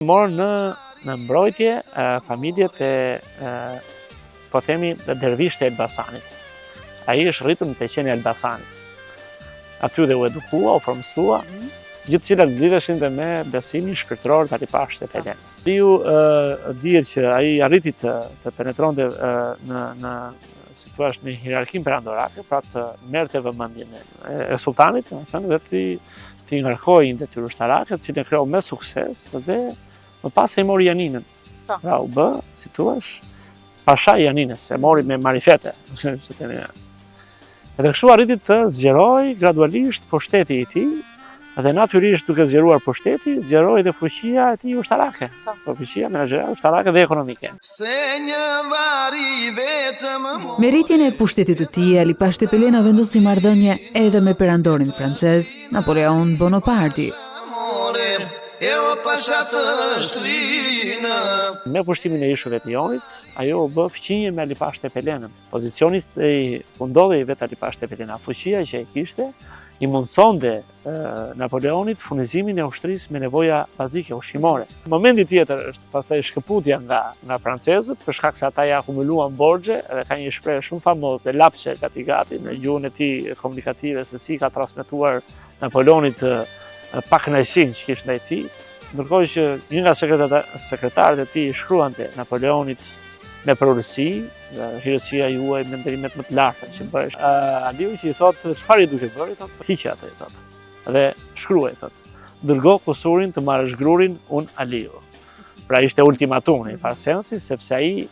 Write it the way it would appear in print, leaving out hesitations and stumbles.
Morën në mbrojtje familjet e po themi dervishtë e Elbasanit. Ai është rritur në Teqen e Elbasanit. Aty dhe u edukua, u formësua, gjithë cilat lidheshin dhe me besimin shpirtëror të Alipashtë të Pelenës. Ju dihet që ai arriti të penetronte në si thua në hierarkinë perandorake, pra të merrte vëmendjen e sultanit, dhe të ngarkojë një detyrë ushtarake, të cilën kreu me sukses dhe më pas e mori Janinën. Pra u bë, si thua, pasha i Janinës, e mori me marifete. Edhe kështu arriti të zgjeroj gradualisht pushteti i tij, dhe natyrisht duke zgjeruar pushteti, zgjeroi dhe fuqia e tij ushtarake, fuqia menaxherare, ushtarake dhe ekonomike. Me rritjen e pushtetit të tij, Alipashtë e Pelena vendosi marrëdhënie edhe me perandorin francez, Napoleon Bonaparte. Me pushtimin e ishujve të Jonit, ajo u bë fqinje me Alipashtë e Pelenën. Pozicioni u ndodhi vetë Alipashtë e Pelena, fuqia që e kishte i mundsonte Napoleonit furnizimin e ushtrisë me nevoja bazike ushqimore. Momenti tjetër është pastaj shkëputja nga francezët, për shkak se ata ja akumuluan borxhe, dhe ka një shprehje shumë famoze, lapçe gati në gjuhën e tij komunikative, se si ka transmetuar Napoleonit pakënaqësinë që kishte ndaj tij, ndërkohë që një nga sekretarët e tij shkruante Napoleonit me prurësi, hirësia juaj me nderimet më të larta që bëhesh. Aliu që i thotë, çfarë i duke bërë? I thotë, hiqe atë, i thotë. Dhe shkruaj, thotë, dërgo kusurin të marrësh grurin unë Aliu. Pra ishte ultimatumi, në farë sensi, sepse ai